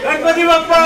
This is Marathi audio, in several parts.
गणपती बाप्पा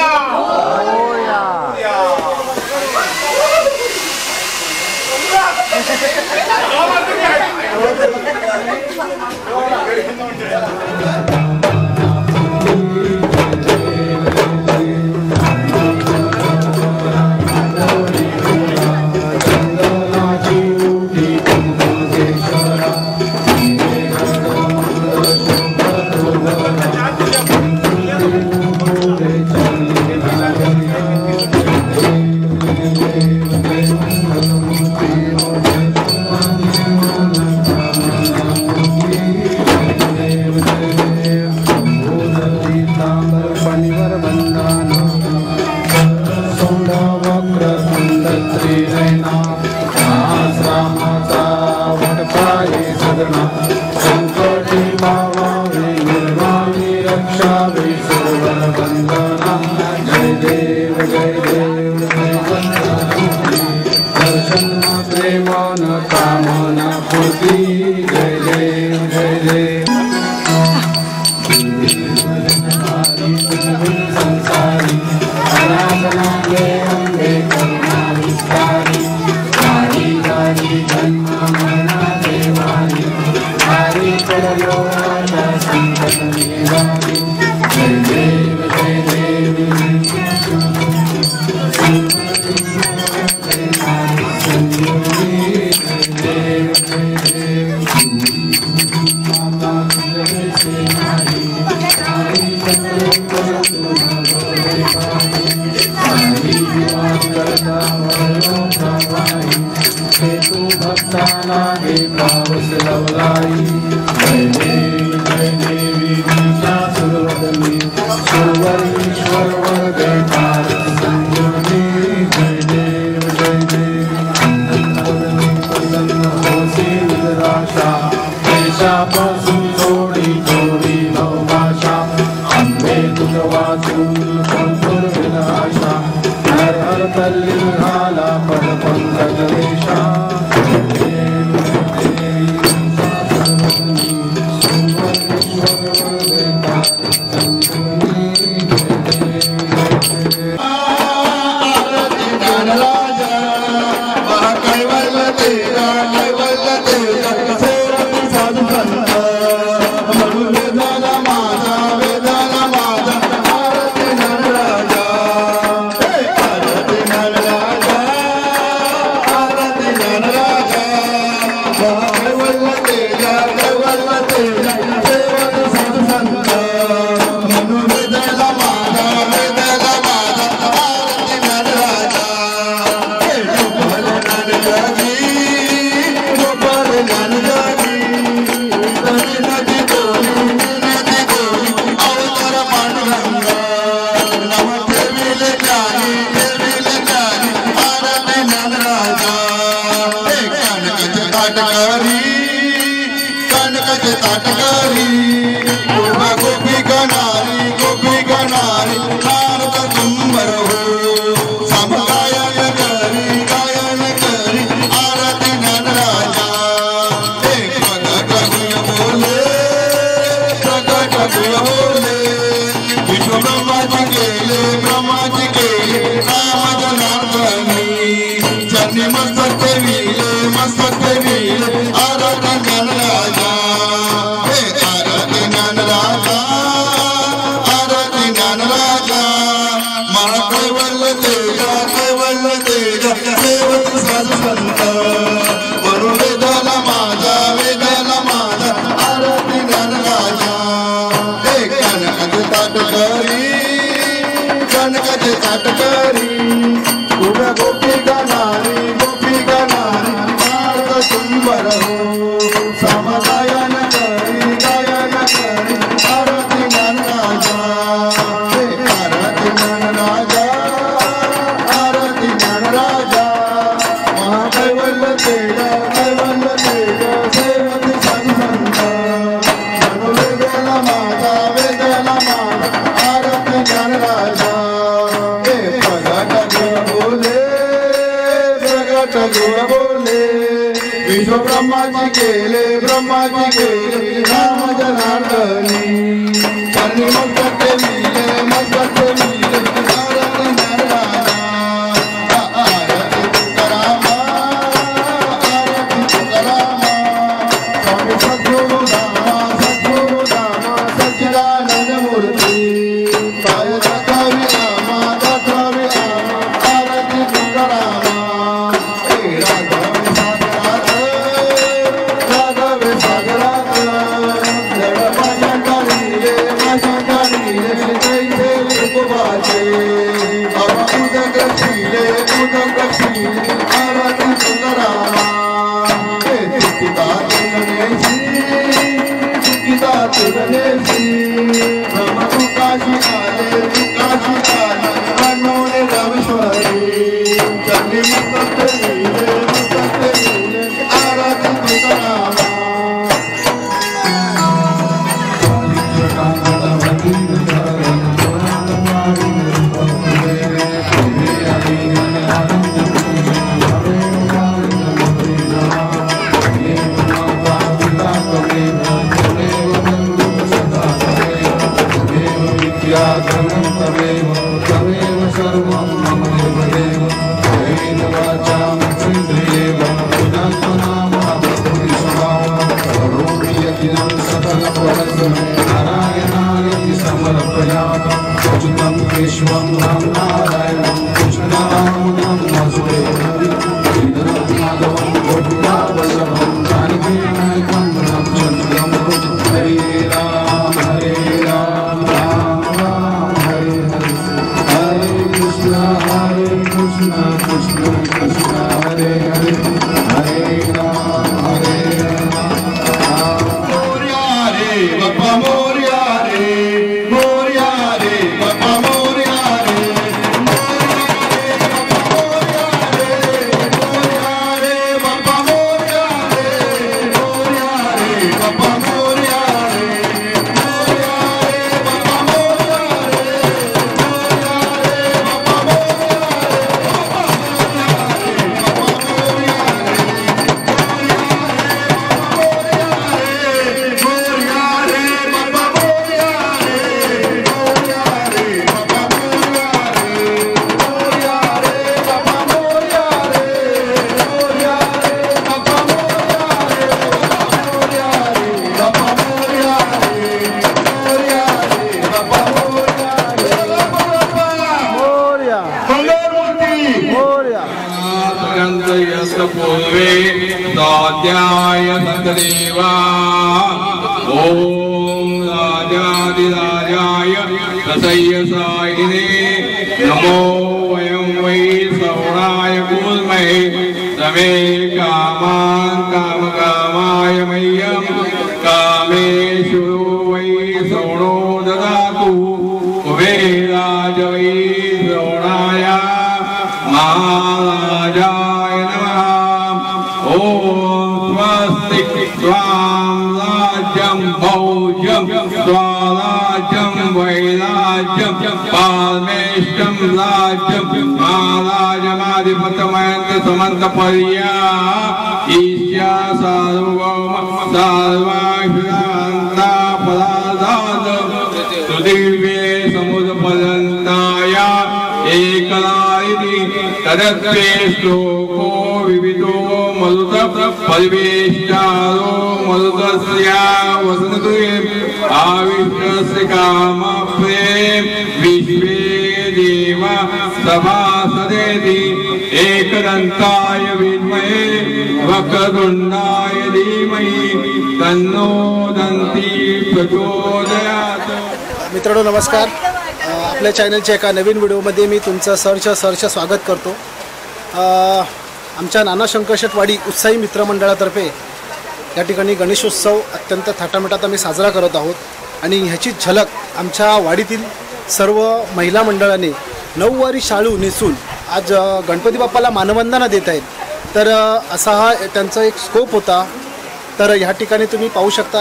ब्रह्मा जी केले राम मित्रांनो नमस्कार. आपल्या चॅनलच्या एका नवीन व्हिडिओमध्ये मी तुमचं सहर्ष स्वागत करतो. आमच्या नाना शंकरशेटवाडी उत्साही मित्रमंडळातर्फे या ठिकाणी गणेशोत्सव अत्यंत थाटामाटात आम्ही साजरा करत आहोत आणि ह्याची झलक आमच्या वाडीतील सर्व महिला मंडळाने नऊवारी शाळू नेसून आज गणपती बाप्पाला मानवंदना देत आहेत. तर असा हा त्यांचा एक स्कोप होता. तर ह्या ठिकाणी तुम्ही पाहू शकता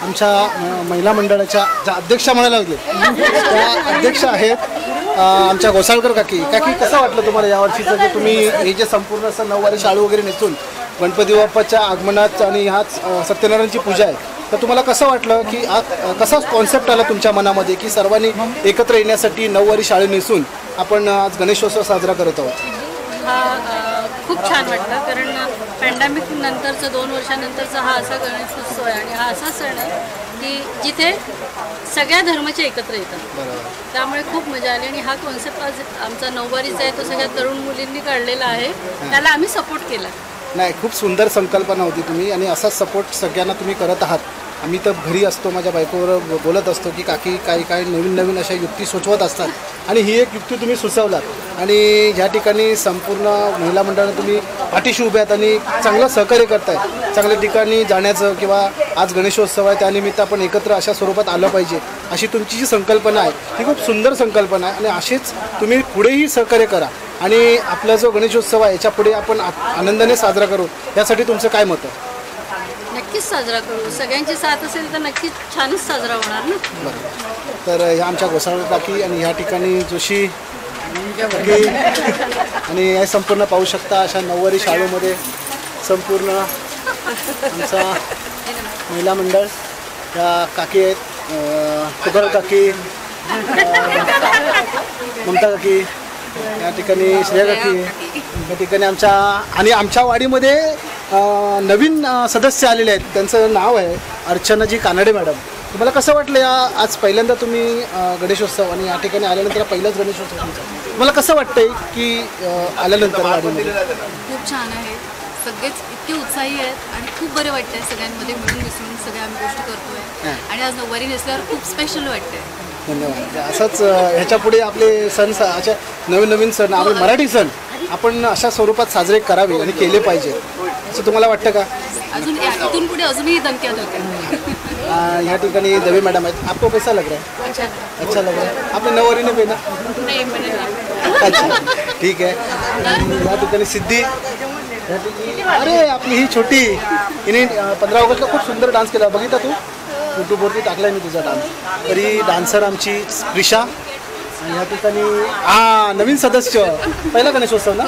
आमच्या महिला मंडळाच्या ज्या अध्यक्षा म्हणायला लागले त्या अध्यक्ष आहेत आमच्या गोसाळकर काकी. कसं वाटलं तुम्हाला यावर्षीचं जे तुम्ही हे जे संपूर्ण असं नऊवारी शाळू वगैरे नेसून गणपती बाप्पाच्या आगमनात आणि ह्याच सत्यनारायणची पूजा आहे तर तुम्हाला कसं वाटलं की कसा कॉन्सेप्ट आला तुमच्या मनामध्ये की सर्वांनी एकत्र येण्यासाठी नऊवारी साडी नेसून आपण आज गणेशोत्सव साजरा करत आहोत? हा खूप छान वाटलं, कारण पॅन्डेमिक नंतरचा 2 वर्षानंतरचा हा असा गणेशोत्सव आहे आणि हा असा सण आहे की जिथे सगळ्या धर्माचे एकत्र येतात. त्यामुळे खूप मजा आली आणि हा कॉन्सेप्ट आज आमचा नऊवारीचा आहे तो सगळ्या तरुण मुलींनी काढलेला आहे, त्याला आम्ही सपोर्ट केला. नाही, खूप सुंदर संकल्पना होती तुम्ही आणि असाच सपोर्ट सगळ्यांना तुम्ही करत आहात. आम्ही तर घरी असतो, माझ्या बायकोवर बोलत असतो की काकी काही नवीन अशा युक्ती सुचवत असतात आणि ही एक युक्ती तुम्ही सुचवलात आणि ह्या ठिकाणी संपूर्ण महिला मंडळाने तुम्ही पाठीशी उभ्या आहात आणि चांगलं सहकार्य करताय. चांगल्या ठिकाणी जाण्याचं किंवा आज गणेशोत्सव आहे त्यानिमित्त आपण एकत्र अशा स्वरूपात आलं पाहिजे अशी तुमची जी संकल्पना आहे ही खूप सुंदर संकल्पना आहे आणि अशीच तुम्ही पुढेही सहकार्य करा आणि आपला जो गणेशोत्सव आहे याच्या पुढे आपण आनंदाने साजरा करू. यासाठी तुमचं काय मत आहे? नक्कीच साजरा करू, सगळ्यांची साथ असेल तर नक्कीच छानच साजरा होणार ना. बरं, तर ह्या आमच्या गोसावी काकी आणि ह्या ठिकाणी जोशी काकी आणि हे संपूर्ण पाहू शकता अशा नऊवारी शाळेमध्ये संपूर्ण आमचा महिला मंडळ ह्या काकी आहेत, कुदळ काकी, ममता काकी, या ठिकाणी श्रेया काकी, या ठिकाणी आमच्या वाडीमध्ये नवीन सदस्य आलेले आहेत. त्यांचं नाव आहे अर्चनाजी कानडे मॅडम. तुम्हाला कसं वाटलं आज पहिल्यांदा तुम्ही गणेशोत्सव आणि या ठिकाणी आल्यानंतर पहिलाच गणेशोत्सव तुमचा, तुम्हाला कसं वाटतंय की आल्यानंतर वाडीमध्ये? खूप छान आहे, सगळेच इतके उत्साही आहेत आणि खूप बरे वाटतंय सगळ्यांमध्ये मिळून मिसळून सगळ्या आम्ही गोष्टी करतोय आणि आज नऊवारी नेसल्यावर खूप स्पेशल वाटतंय. धन्यवाद. असंच ह्याच्या पुढे आपले सण अशा नवीन सण आपले मराठी सण आपण अशा स्वरूपात साजरे करावे आणि केले पाहिजे असं तुम्हाला वाटतं का? अजून इथून पुढे अजूनही दणक्यात होते. यहाँ ठिकाणी दवे मैडम है, आपको कैसा लग रहा है? अच्छा लग रहा है. आपने नऊवारी नहीं पहना? नाही म्हणजे अच्छा, ठीक है. या ठिकाणी सिद्धी, अरे आपली ही छोटी हिने 15 ऑगस्टला खूप सुंदर डान्स केला, बघितला तू? यूट्यूबवरती टाकलाय मी तुझा डान्स. तरी डान्सर आमची प्रिशा. या ठिकाणी नवीन सदस्य, पहिला गणेशोत्सव ना?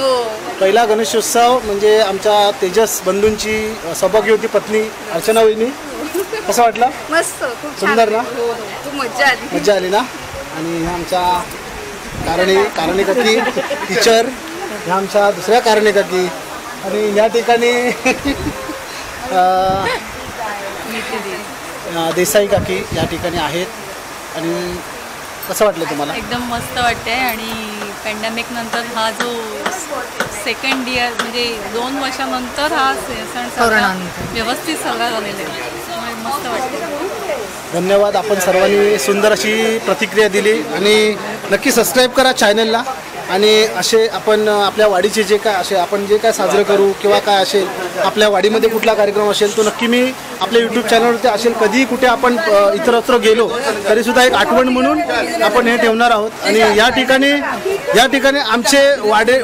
पहिला गणेशोत्सव म्हणजे आमच्या तेजस बंधूंची सौभाग्य होती पत्नी अर्चना वहिनी. कसं वाटलं? मस्त, खूप सुंदर ना? खूप मजा आली ना. आणि ह्या आमच्या कारणे काकी टीचर, ह्या आमच्या दुसऱ्या कारणे काकी आणि या ठिकाणी देसाई काकी या ठिकाणी आहेत. आणि कसं वाटलं तुम्हाला? एकदम मस्त वाटतंय आणि पॅन्डेमिक नंतर हा जो सेकंड इयर म्हणजे 2 वर्षानंतर हा सण सगळा व्यवस्थित सगळा झालेला आहे, त्यामुळे मस्त वाटतं. धन्यवाद. आपण सर्वांनी सुंदर अशी प्रतिक्रिया दिली आणि नक्की सबस्क्राईब करा चॅनलला आणि असे आपण आपल्या वाडीचे जे काय असे आपण जे काय साजरं करू किंवा काय असेल आपल्या वाडीमध्ये कुठला कार्यक्रम असेल तो नक्की मी आपल्या यूट्यूब चॅनलवरती असेल. कधीही कुठे आपण इतरत्र गेलो तरीसुद्धा एक आठवण म्हणून आपण हे ठेवणार आहोत. आणि या ठिकाणी आमचे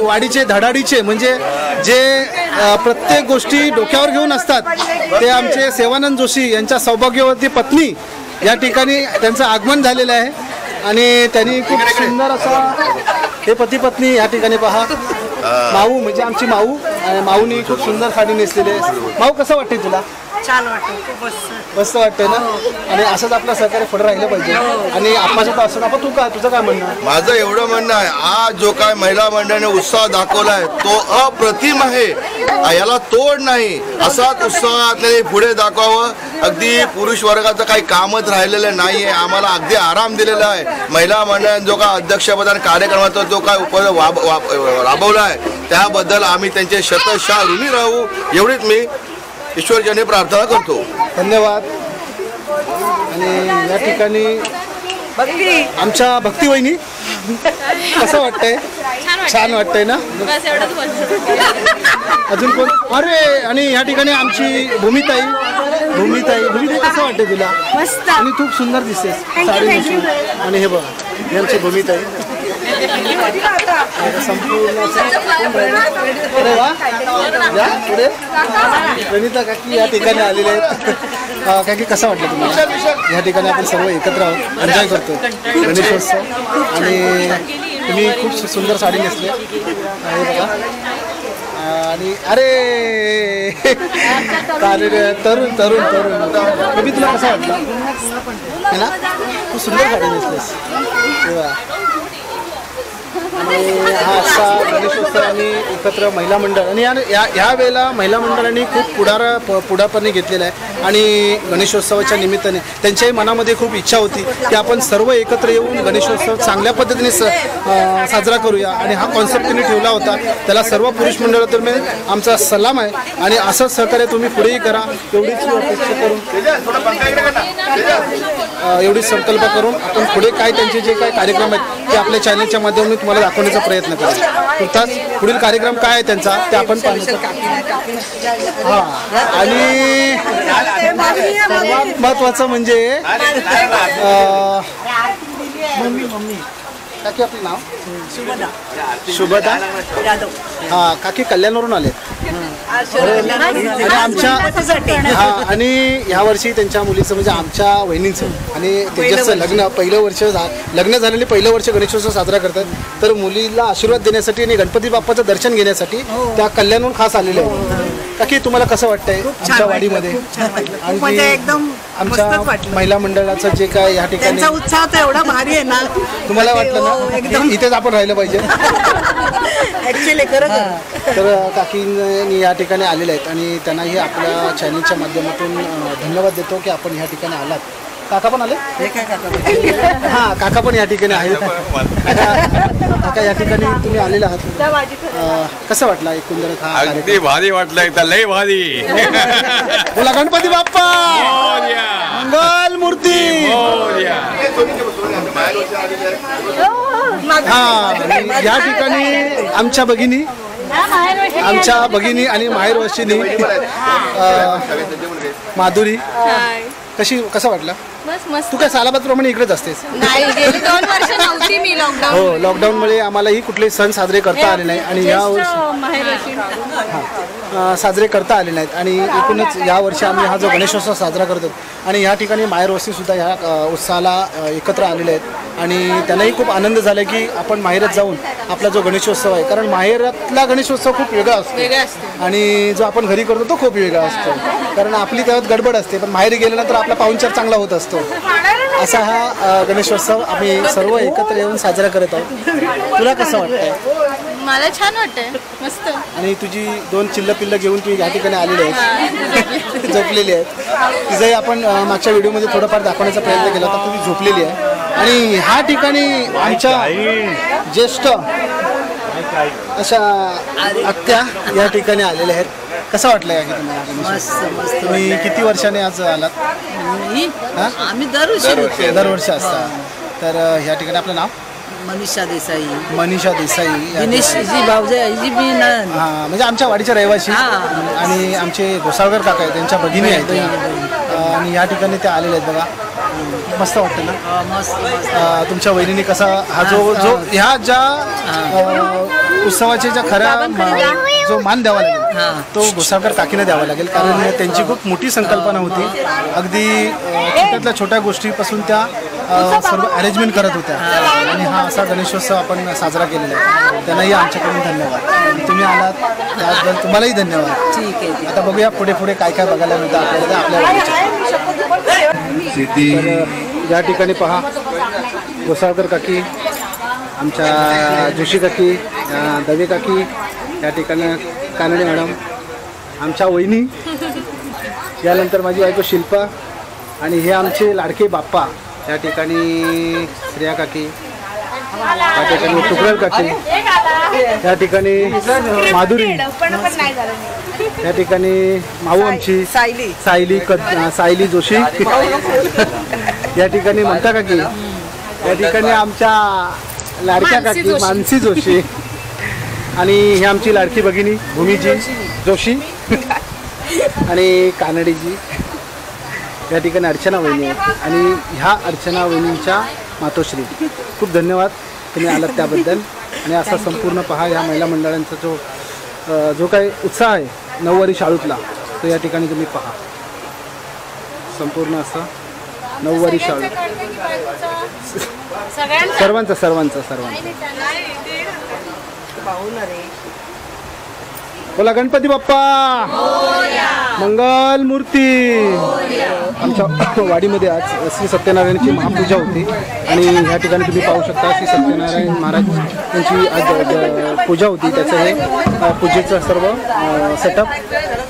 वाडीचे धडाडीचे म्हणजे जे प्रत्येक गोष्टी डोक्यावर घेऊन असतात ते आमचे सेवानंद जोशी यांच्या सौभाग्यवती पत्नी या ठिकाणी त्यांचं आगमन झालेलं आहे आणि त्यांनी खूप सुंदर असा हे पती पत्नी या ठिकाणी पहा. माऊ म्हणजे आमची माऊनी खूप सुंदर साडी नेसलेली आहे. माऊ कसं वाटते तुला? छान वाटतं, खूप मस्त वाटतंय ना. आणि असंच आपलं सहकार्य पुढे राहिलं पाहिजे. आणि आप्पाचं तर असं आपण तुझं काय म्हणणं? माझं एवढं म्हणणं आहे, आज जो काय महिला मंडळाने उत्साह दाखवलाय तो अप्रतिम आहे, याला तोड नाही. असाच उत्साह आपल्याला पुढे दाखवावं. अगदी पुरुष वर्गाचं काही कामच राहिलेलं नाही आहे, आम्हाला अगदी आराम दिलेला आहे. महिला मंडळाने जो काय अध्यक्षपद आणि कार्यक्रमाचा जो काय राबवला आहे त्याबद्दल आम्ही त्यांचे शतशः ऋणी राहू एवढीच मी ईश्वरजने प्रार्थना करतो. धन्यवाद. आणि या ठिकाणी आमच्या भक्ती वहिनी कसं वाटतंय? छान वाटतंय ना? अजून कोण? अरे आणि या ठिकाणी आमची भूमिताई कसं वाटतंय तुला? मस्त. आणि खूप सुंदर दिसते साडी नेसून. आणि हे बघा ही आमची भूमिताई संपूर्ण. अरे वा, या पुढे प्रणिता काकी या ठिकाणी आलेले आहेत. काकी कसं वाटलं तुम्हाला? या ठिकाणी आपण सर्व एकत्र आहोत, एन्जॉय करतो गणेशोत्सव आणि तुम्ही खूप सुंदर साडी नेसली आहे बघा. आणि अरे तरुण तरुण तरुण कधी तुला कसा वाटला है ना? तू सुंदर गाडी नेसलीस तेव्हा. आणि हा असा गणेशोत्सव आणि एकत्र महिला मंडळ आणि ह्या वेळेला महिला मंडळांनी खूप पुढाकाराने घेतलेला आहे. आणि गणेशोत्सवाच्या निमित्ताने त्यांच्याही मनामध्ये खूप इच्छा होती की आपण सर्व एकत्र येऊन गणेशोत्सव चांगल्या पद्धतीने साजरा करूया. आणि हा कॉन्सेप्ट त्यांनी ठेवला होता. त्याला सर्व पुरुष मंडळातर्फे आमचा सलाम आहे. आणि असंच सहकार्य तुम्ही पुढेही करा एवढीच अपेक्षा करून एवढीच संकल्प करून आपण पुढे काय त्यांचे जे काही कार्यक्रम आहेत ते आपल्या चॅनलच्या माध्यमातून तुम्हाला दाखवण्याचा प्रयत्न करा. तुर्तास पुढील कार्यक्रम काय आहे त्यांचा ते आपण पाहण्याचा. हां आणि सर्वात महत्त्वाचं म्हणजे मम्मी काकी आपलं नाव शुभदा हां काकी कल्याणवरून आले आणि आमच्या हां आणि ह्या वर्षी त्यांच्या मुलीचं म्हणजे आमच्या वहिनींचं आणि त्याच्याचं लग्न झालेले पहिलं वर्ष गणेशोत्सव साजरा करतात. तर मुलीला आशीर्वाद देण्यासाठी आणि गणपती बाप्पाचं दर्शन घेण्यासाठी त्या कल्याणहून खास आलेल्या आहेत. काकी तुम्हाला कसं वाटतंय आमच्या वाडीमध्ये आणि एकदम आमच्या महिला मंडळाचं जे काय या ठिकाणी उत्साह तर एवढा भारी आहे ना. तुम्हाला वाटलं ना इथेच आपण राहिलं पाहिजे ऍक्च्युली खरं. तर काकींनी या ठिकाणी आलेले आहेत आणि त्यांनाही आपल्या चॅनलच्या माध्यमातून धन्यवाद देतो की आपण ह्या ठिकाणी आलात. काका पण आले हां काका पण या ठिकाणी आहेत. काका या ठिकाणी तुम्ही आलेले आहात कसं वाटलं एकंदरीत हा अगदी भारी वाटलं एकदा लय भारी. बोला गणपती बाप्पा मंगल मूर्ती. हा या ठिकाणी आमच्या भगिनी आणि माहेरवाशिनी माधुरी कसं वाटलं? तू काय सालाबादप्रमाणे इकडेच असतेस? नाही गेली 2 वर्ष नव्हती मी लॉकडाऊन. हो लॉकडाऊनमुळे आम्हालाही कुठलेही सण साजरे करता आले नाही आणि या वर्षी साजरे करता आले नाहीत. आणि एकूणच या वर्षी आम्ही हा जो गणेशोत्सव साजरा करतो आणि या ठिकाणी माहेरवासीसुद्धा ह्या उत्सवाला एकत्र आलेले आहेत आणि त्यांनाही खूप आनंद झाला की आपण माहेरात जाऊन आपला जो गणेशोत्सव आहे कारण माहेरातला गणेशोत्सव खूप वेगळा असतो आणि जो आपण घरी करतो तो खूप वेगळा असतो कारण आपली त्यात गडबड असते पण माहेरी गेल्यानंतर आपला पाहुणचार चांगला होत असतो. असा हा गणेशोत्सव आम्ही सर्व एकत्र येऊन साजरा करत आहोत. तुला कसं वाटतंय? मला छान वाटतंय मस्त. आणि तुझी 2 चिल्लं घेऊन तू या ठिकाणी आलेली आहेस झोपलेली आहेत. तिचंही आपण मागच्या व्हिडिओमध्ये थोडंफार दाखवण्याचा प्रयत्न केला होता. तुम्ही झोपलेली आहे आणि ह्या ठिकाणी आमच्या ज्येष्ठ अशा आत्या या ठिकाणी आलेल्या आहेत. कसं वाटलंय तुम्हाला? तुम्ही किती वर्षाने आज आलात? आम्ही दरवर्षी असता. तर ह्या ठिकाणी आपलं नाव? मनीषा देसाई. दिनेशजी भाऊजी बी म्हणजे आमच्या वाडीच्या रहिवासी आणि आमचे घोसाळकर काका आहेत त्यांच्या भगिनी आहेत आणि या ठिकाणी ते आलेले आहेत. बघा मस्त वाटतं ना. तुमच्या वहिनीने कसा हा जो ह्या ज्या उत्सवाचे ज्या खऱ्या जो मान द्यावा लागेल तो घोसाळकर काकीने द्यावा लागेल कारण त्यांची खूप मोठी संकल्पना होती. अगदी छोट्यातल्या छोट्या गोष्टीपासून त्या सर्व अरेंजमेंट करत होत्या आणि हा असा गणेशोत्सव आपण साजरा केलेला आहे. त्यांनाही आमच्याकडून धन्यवाद. तुम्ही आलात त्याबद्दल तुम्हालाही धन्यवाद. ठीक आहे. आता बघूया पुढे काय काय बघायला मिळतं आपल्याला आपल्या तर या ठिकाणी पहा घोसाळकर काकी आमच्या जोशी काकी दवे काकी या ठिकाणी कानडे मॅडम आमच्या वहिनी यानंतर माझी बायको शिल्पा आणि हे आमचे लाडके बाप्पा या ठिकाणी श्रेया काकी या ठिकाणी तुकरल काकी या ठिकाणी माधुरी या ठिकाणी माऊ आमची सायली जोशी या ठिकाणी ममता काकी या ठिकाणी आमच्या लाडक्या काकी मानसी जोशी आणि ही आमची लाडकी भगिनी भूमीजी जोशी आणि कानडीजी या ठिकाणी अर्चना वहिनी आहेत आणि ह्या अर्चना वहिनींच्या मातोश्री खूप धन्यवाद तुम्ही आलात त्याबद्दल. आणि असा संपूर्ण पहा ह्या महिला मंडळांचा जो काही उत्साह आहे नऊवारी शाळूतला तो या ठिकाणी तुम्ही पहा. संपूर्ण असं नऊवारी शाळू सर्वांचा बोला गणपती बाप्पा मंगल मूर्ती. आमच्या वाडीमध्ये आज श्री सत्यनारायणची महापूजा होती आणि ह्या ठिकाणी तुम्ही पाहू शकता श्री सत्यनारायण महाराज यांची आज पूजा होती. त्याचं हे पूजेचं सर्व सेटअप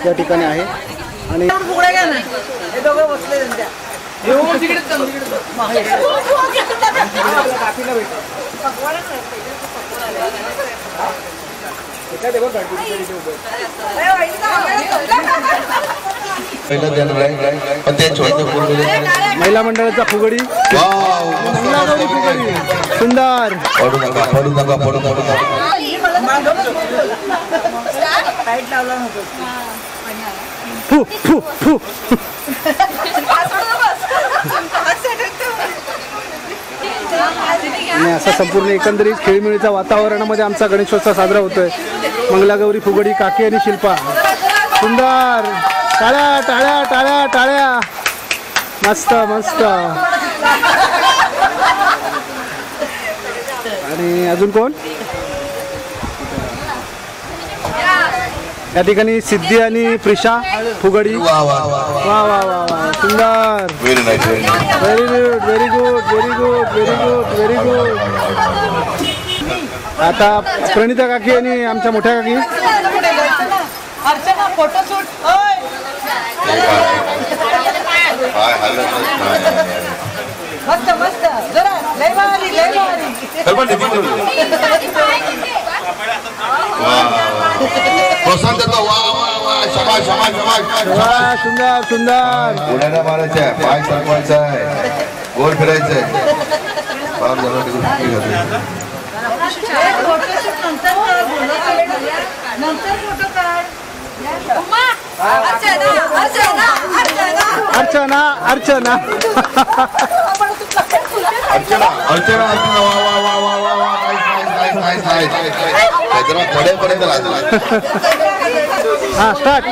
या ठिकाणी आहे. आणि महिला मंडळाचा फुगडी सुंदर. फू फू फू. आणि असं संपूर्ण एकंदरीत खेळीमेळीच्या वातावरणामध्ये आमचा गणेशोत्सव साजरा होतोय. मंगलागौरी फुगडी काकी आणि शिल्पा सुंदर. टाळ्या टाळ्या टाळ्या टाळ्या. मस्त मस्त. आणि अजून कोण या ठिकाणी सिद्धी आणि प्रिशा फुगडी. वा वा वा वा वा सुंदर. Very good very good very good very good very good. आता प्रणिता काकी आणि आमच्या मोठ्या काकी फोटोशूट. मस्त मस्त जरा लय भारी लय भारी. सुंदर सुंदर. उड्या मारायच्या पाय सरकवायचा आहे गोल फिरायचंय. अर्चना अर्चना अर्चना अर्चना वा वा वा वा वा वा. जरा पडेपर्यंत हा स्टार्ट.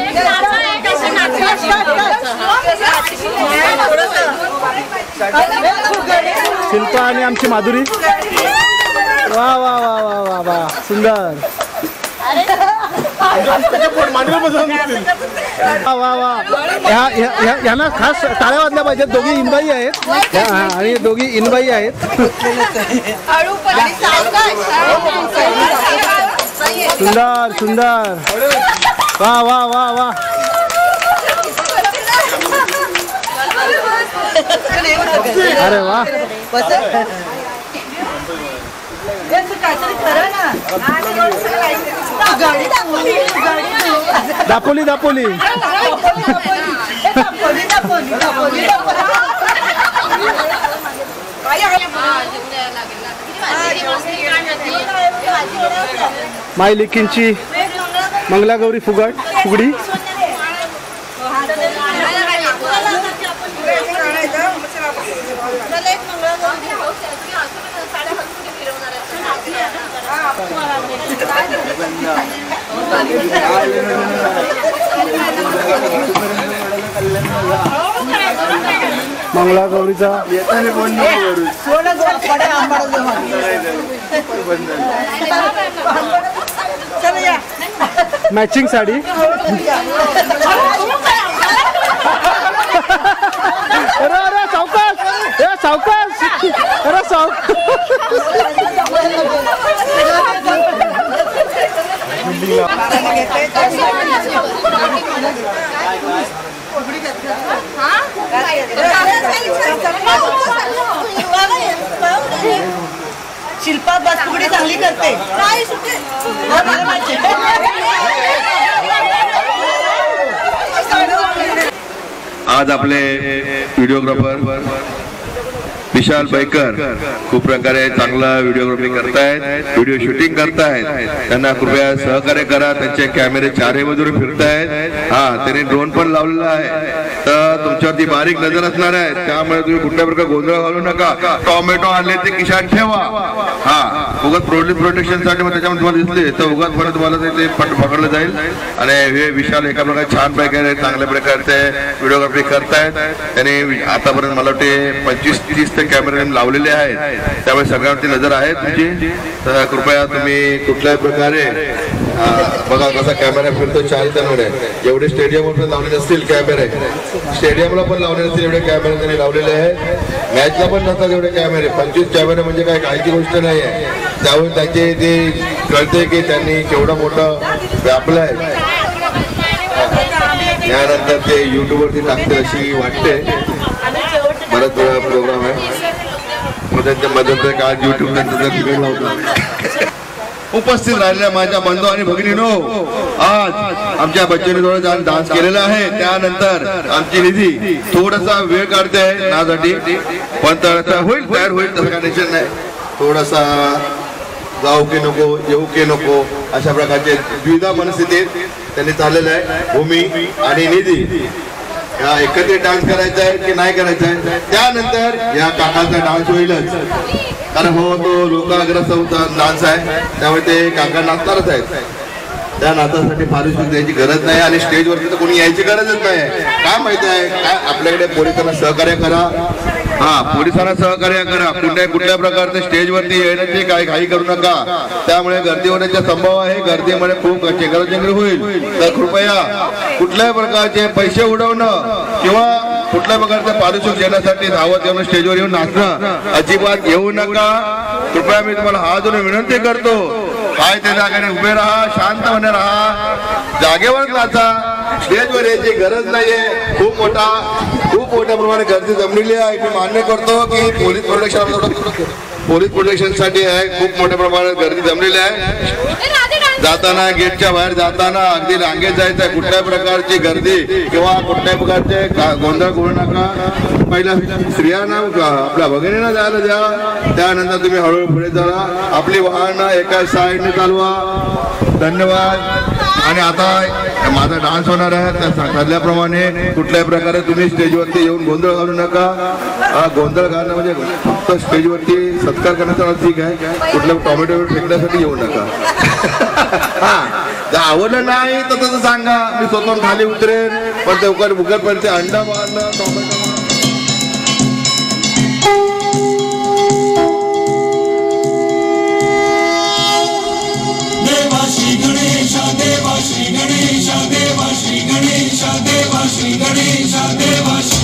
शिल्पा आणि आमची माधुरी. वा वा वा वा वा वा सुंदर. वा वा. ह्यांना खास टाळ्या वाजल्या पाहिजेत. दोघी इनबाई आहेत आणि दोघी इनबाई आहेत. सुंदर सुंदर. वा वा वा वा. अरे वा. दापोली दापोली. माई लेकींची मंगलागौरी फुगडी. मंगलागौरीचा मॅचिंग साडी. अरे अरे सावकाश. ए सावकाश. अरे सावकाश. शिल्पा बस फुगडी चांगली करते. आज आपले व्हिडिओग्राफर विशाल बैकर खूप प्रकारे चांगला व्हिडिओग्राफी करतायत, व्हिडिओ शूटिंग करतायत. त्यांना कृपया सहकार्य करा. त्यांचे कॅमेरे चारही बाजूने फिरतायत. हा त्यांनी ड्रोन पण लावलेला आहे, तर तुमच्यावरती बारीक नजर असणार आहे. त्यामुळे तुम्ही कुठल्या प्रकारे गोंधळ घालू नका. टोमॅटो आणले ते खिशात ठेवा. हा उगाच प्रोटेक्शन साठी मग त्याच्यामध्ये तुम्हाला दिसले तर उगाच परत तुम्हाला ते पकडलं जाईल. आणि हे विशाल एका प्रकारे छान प्रकारे चांगल्या प्रकारचे व्हिडिओग्राफी करतायत. त्यांनी आतापर्यंत मला वाटते 25-30 कॅमेरे लावलेले आहेत. त्यामुळे सगळ्यांवरती नजर आहे तुमची. तर कृपया तुम्ही कुठल्याही प्रकारे बघा कसा कॅमेरा फिरतो चालत्यामुळे. एवढे स्टेडियमवर पण लावले नसतील कॅमेरे, स्टेडियमला पण लावले नसतील एवढे कॅमेरे त्यांनी लावलेले आहेत. मॅचला पण नसतात एवढे कॅमेरे. 25 कॅमेरे म्हणजे काय काहीची गोष्ट नाही आहे. त्यामुळे त्यांचे ते कळते की त्यांनी केवढं मोठं व्यापलं आहे. यानंतर ते युट्यूबवरती टाकते अशी वाटते. बराच वेळा प्रोग्राम आहे मग त्यांच्या मध्यंतर काळात युट्यूब नंतर तिकीट लावतात. उपस्थित राहिलेल्या माझ्या बंधू आणि भगिनीनो, आज आमच्या बच्चनीजवळ डान्स केलेला आहे. त्यानंतर आमची निधी थोडासा वेळ काढते आहे नासाठी, पण तर होईल, तयार होईल, तसं काय टेन्शन नाही. थोडासा जाऊ की नको येऊ की नको अशा प्रकारचे द्विधा मनस्थितीत त्यांनी चाललेलं आहे. भूमी आणि निधी या एकत्रित डान्स करायचा आहे की नाही करायचा आहे. त्यानंतर या काकाचा डान्स होईलच, कारण हो तो लोकाग्रस्त डान्स आहे, त्यामुळे ते काका नाचणारच आहेत. त्या नाचासाठी पारितोषिक द्यायची गरज नाही आणि स्टेजवरती तर कोणी यायची गरजच नाही. काय माहिती आहे काय, आपल्याकडे पोलिसांना सहकार्य करा. पोलिसांना सहकार्य करा. कुठल्या प्रकारचे स्टेजवरती येण्याची काही घाई करू नका. त्यामुळे गर्दी होण्याचा संभव आहे. गर्दीमध्ये खूप चेंगराचेंगरी होईल. तर कृपया कुठल्याही प्रकारचे पैसे उडवणं किंवा कुठल्या प्रकारचे पारितोषिक देण्यासाठी धावत येऊन स्टेजवर येऊन नाचणं अजिबात येऊ नका. कृपया मी तुम्हाला हात जोडून विनंती करतो, काय त्या जागेने उभे राहा, शांतपणे राहा, जागेवर नाचा. स्टेजवर यायची गरज नाहीये. खूप मोठ्या प्रमाणे गर्दी जमलेली आहे. मी मान्य करतो की पोलीस प्रोटेक्शनसाठी आहे. खूप मोठ्या प्रमाणात गर्दी जमलेली आहे. जाताना गेटच्या बाहेर जाताना अगदी रांगेत जायचं आहे. कुठल्याही प्रकारची गर्दी किंवा कुठल्याही प्रकारचे गोंधळ करू नका. पहिला स्त्रियांना आपल्या भगिनींना जायला द्या. त्यानंतर तुम्ही हळूहळू पुढे जा. आपली वाहनं एका साईडने चालवा. धन्यवाद. आणि आता माझा डान्स होणार आहे. त्या ठरल्याप्रमाणे कुठल्याही प्रकारे तुम्ही स्टेजवरती येऊन गोंधळ घालू नका. गोंधळ घालणं म्हणजे फक्त स्टेजवरती सत्कार करण्याचा ठीक आहे. कुठल्या टोमॅटो फेकण्यासाठी येऊ नका. जर आवडलं नाही तर तसं सांगा, मी स्वतःहून खाली उतरेन. पण ते उगरपर्यंत अंडा मारणं टोमॅटो श्री गणेशा देवा श्री गणेशा देवा श्री गणेशा देवा श्री गणेशा देवा श्री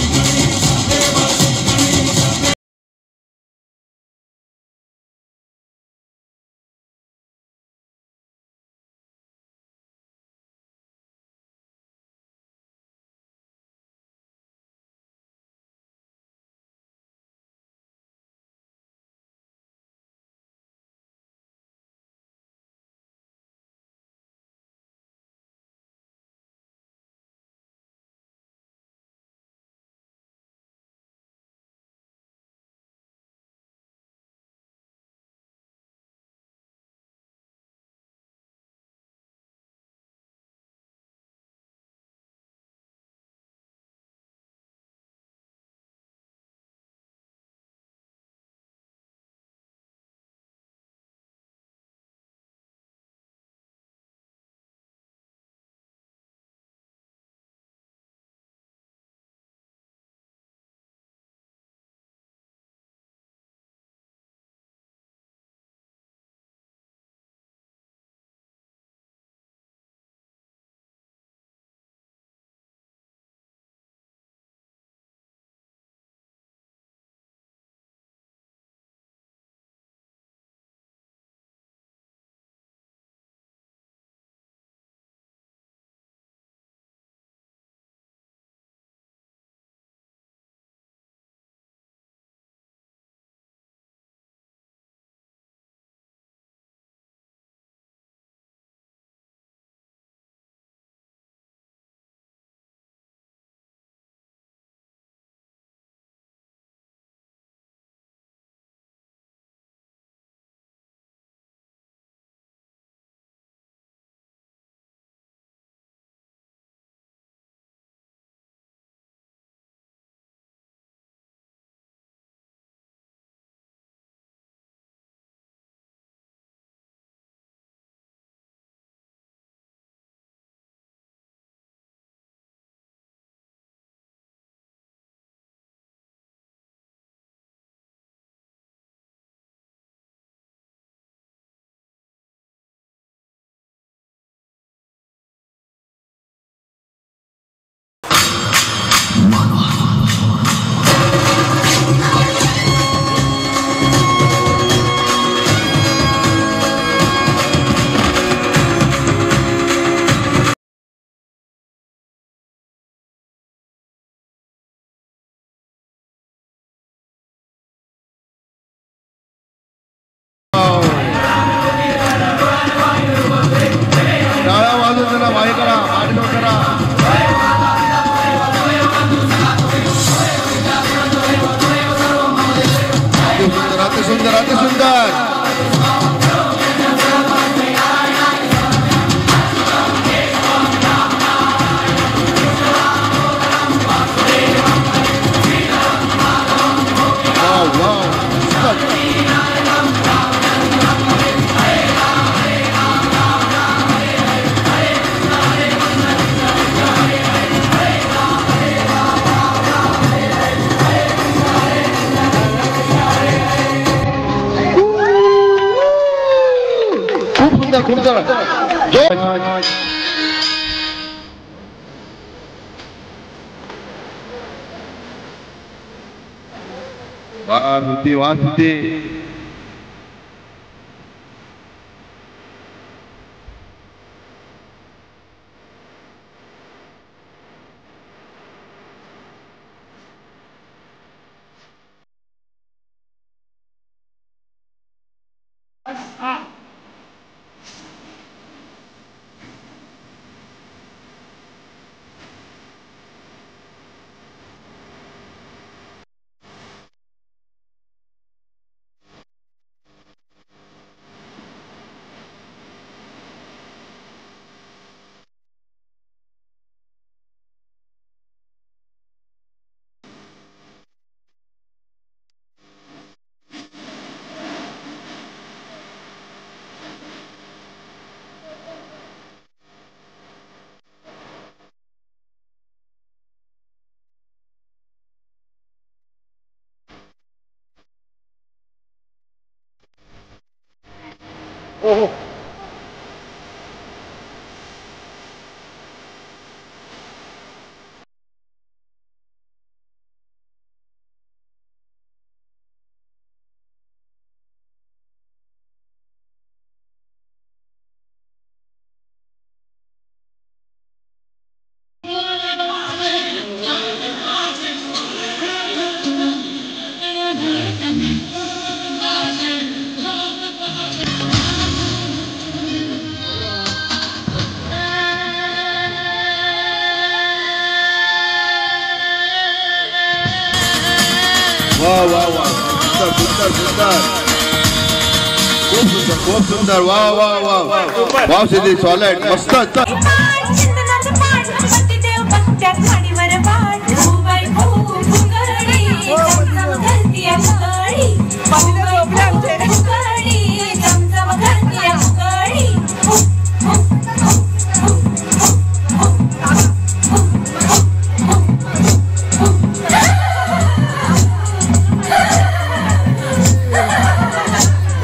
अतिसुंदर अतिसुंदर. खूप वाजते. वाह वाह वाह सुंदर सुंदर सुंदर खूप सुंदर वाह वाह वाह वाह सिद्धी सॉलिड मस्त.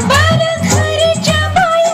बारा घरच्या बाया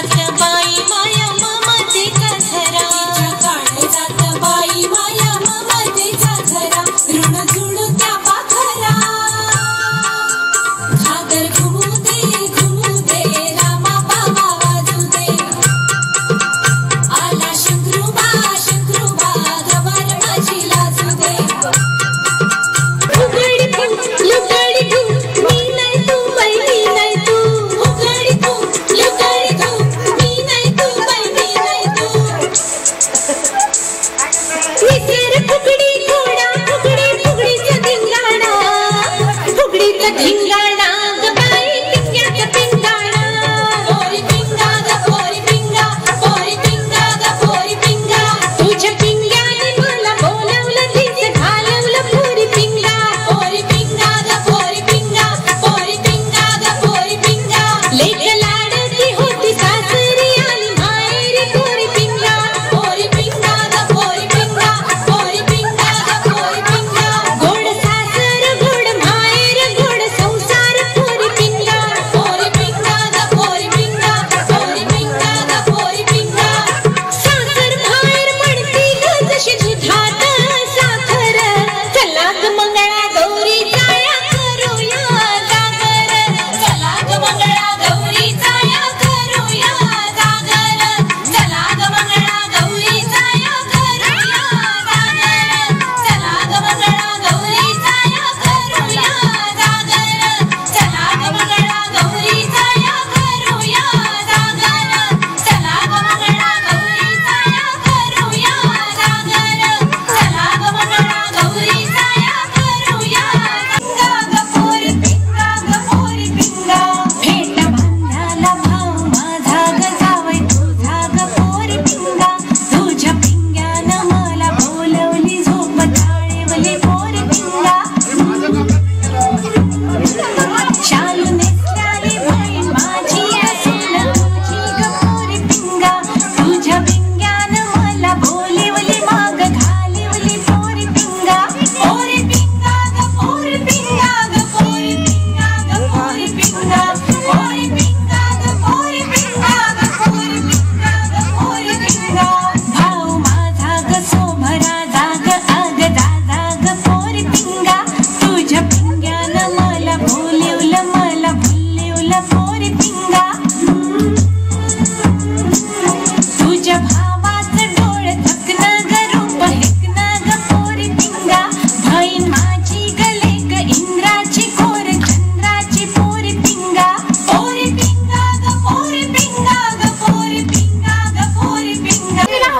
घरात